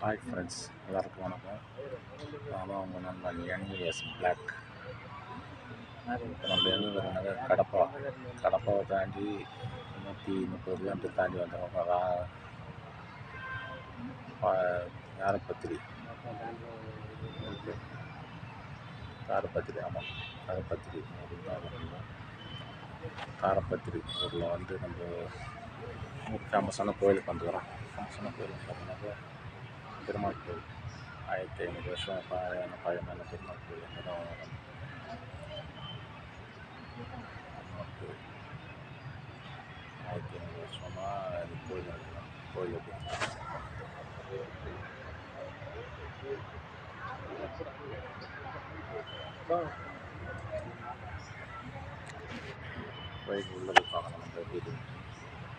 Hi friends, எல்லாருக்கும் வணக்கம். நான் தான் உங்கள் நண்பன் NVS பிளாக். இப்போ நம்ம எங்கே இருக்கிறோம்னாக்க கடப்பாவை தாண்டி 130 கிலோமீட்டர் தாண்டி வந்துடுறோம். யாரப்பத்திரி ஆமாம், தாரப்பத்திரி அப்படின்னு தான் வரணும். தாரப்பத்திரி ஊரில் வந்து நம்ம ஃபேமஸான கோயிலுக்கு வந்துக்கிறோம். ஃபேமஸான கோயில் பார்த்தீங்கன்னாக்கா பெருமாள் கோயில். 1500 வருஷம் பழமையான பெருமாள் கோயில். பெருமாள் கோயில் 1500 வருஷமாக இது கோயில் இருக்கும். கோயில் கோயில் உள்ள போய் பார்க்கணும். நம்ம எப்படி இருக்கு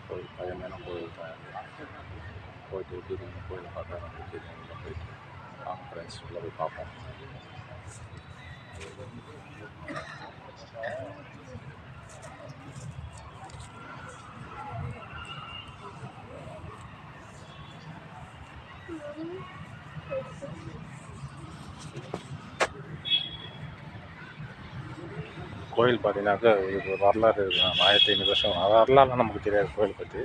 கோயில், பழமையான கோயில் தான். போயிட்டு எப்படி இருக்கு கோயில் பார்த்தா நமக்கு தெரியும். உள்ள போயிட்டு கான்ஃபரன்ஸ் உள்ள போய் பார்ப்போம். கோயில் பார்த்தீங்கன்னாக்கா இதுக்கு வரலாறு இருக்குங்க. 1500 வருஷம் வரலாறுலாம் நமக்கு தெரியாது கோயில் பற்றி.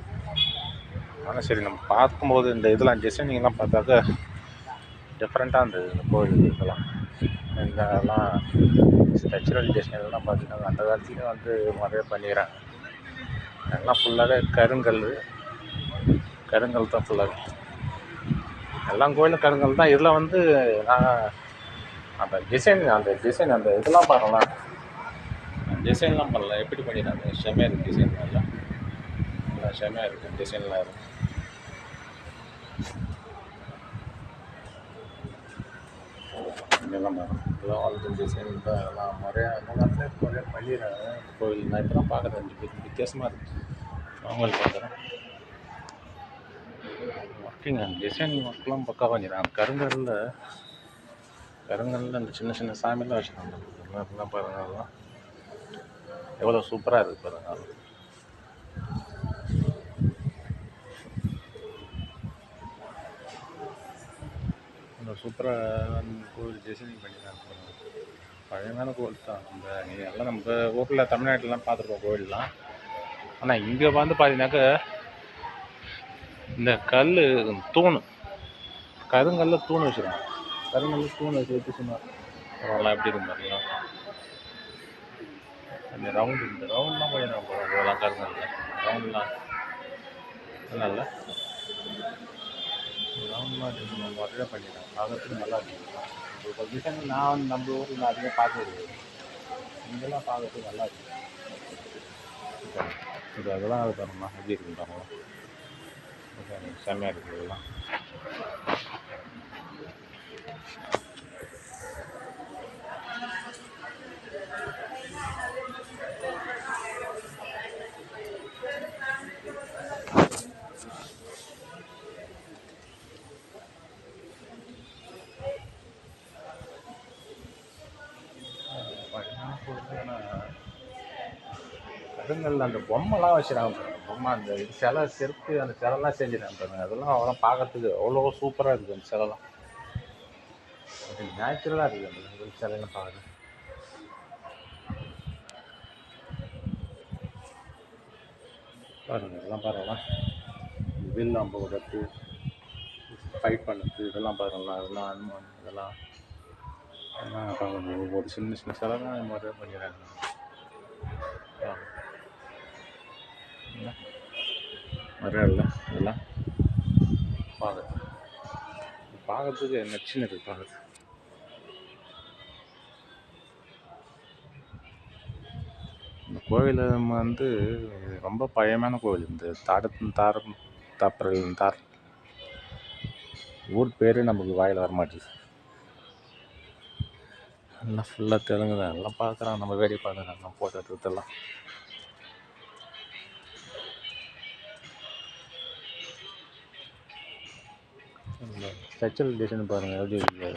ஆனால் சரி, நம்ம பார்க்கும்போது இந்த இதெல்லாம் டிசைனிங்லாம் பார்த்தாக்கா டிஃப்ரெண்ட்டாக இருந்தது. இந்த கோயில் இதெல்லாம் ஸ்ட்ரக்சரல் டிசைன்லாம் பார்த்தீங்கன்னா அந்த காலத்துலேயும் வந்து நிறைய பண்ணிக்கிறாங்க. எல்லாம் ஃபுல்லாகவே கருங்கல் தான் ஃபுல்லாகவே. எல்லா கோயிலும் கருங்கல் தான். இதில் வந்து நான் அந்த டிசைன் அந்த இதெல்லாம் பாருங்களேன், டிசைன்லாம் பண்ணல எப்படி பண்ணிடுறாங்க. செம்மையாக இருக்குது டிசைன். நல்லா செம்மையாக இருக்குது டிசைன்லாம் இருக்குது. இதெல்லாம் இதெல்லாம் வந்து டிசைன் தான். எல்லாம் நிறையா பண்ணிடுறாங்க கோயில். நான் இப்போ தான் பார்க்குறேன், வித்தியாசமாக இருக்குது. கோயில் பார்க்குறேன் ஒர்க்கிங் டிசைன் ஒர்க்லாம் பக்கா பண்ணிடுறாங்க. கருங்கல்ல அந்த சின்ன சின்ன சாமியெல்லாம் வச்சுருக்காங்க. அதெல்லாம் பாருங்கள், அதெல்லாம் எவ்வளோ சூப்பராக இருக்குது பாருங்கள். அந்த சூப்பராக கோவில் டிசைனிங் பண்ணிடுறாங்க. பழமையான கோவில் தான். நீங்கள் எல்லாம் நம்ம ஊரில் தமிழ்நாட்டிலலாம் பார்த்துருக்கோம் கோவில்லாம். ஆனால் இங்கே வந்து பார்த்தீங்கன்னாக்கா இந்த கருங்கல்ல தூண் வச்சுருக்காங்க. கருங்கல்ல தூண் வச்சு சொன்னார் அதெல்லாம் எப்படி இருக்கும் பார்த்தீங்கன்னா. அந்த ரவுண்ட்லாம் பண்ணிடுறாங்க போகலாம். கருங்கல்ல ரவுண்ட்லாம் நல்லா ரவுண்ட்லாம் நிறையா பண்ணிடுறாங்க. பார்க்கறதுக்கு நல்லா இருக்கும். இப்போ டிசைன் நான் நம்ம ஊரில் அதிகம் பார்த்துருக்கேன். இங்கெல்லாம் பார்க்கறதுக்கு நல்லா இருக்கும். இது அதெல்லாம் அது பாருங்கம்மா எப்படி இருக்குன்றாங்களா. செம்மையாக இருக்குது இதெல்லாம். கருங்கல்ல அந்த பொம்மைலாம் வச்சுருக்காங்க பாருங்க. பொம்மை அந்த சிலை செருப்பு அந்த சிலைலாம் செஞ்சுருக்காங்க பாருங்க. அதெல்லாம் பார்க்கறதுக்கு அவ்வளோ சூப்பராக இருக்குது. அந்த சிலைலாம் நேச்சுரலாக இருக்குது. அந்த சிலைலாம் பார்க்குறது பாருங்கள். இதெல்லாம் பாருங்களேன், வில் அம்பு கட்டு ஃபைட் பண்ணுறது இதெல்லாம் பாருங்களா. அதெல்லாம் அனுமான் இதெல்லாம் பார்க்கணும். ஒவ்வொரு சின்ன சின்ன சிலைலாம் இந்த மாதிரியே பண்ணிடுறாங்க. நிறையா இல்லை இதெல்லாம் பார்க்கறதுக்கு நச்சுன்னு இருக்குது பார்க்குறது. இந்த கோவில் வந்து ரொம்ப பழமையான கோவில். இந்த தார் ஊர் பேர் நமக்கு வாயில் வர மாட்டேது. எல்லாம் ஃபுல்லாக தெலுங்கு தான். எல்லாம் பார்க்குறான், நம்ம வேடிக்கை பார்க்குறாங்க ஃபோட்டோ எடுத்துலாம். ஸ்ட்ரக்சரல் டிசைன் பாருங்கள் எப்படி இருக்குது.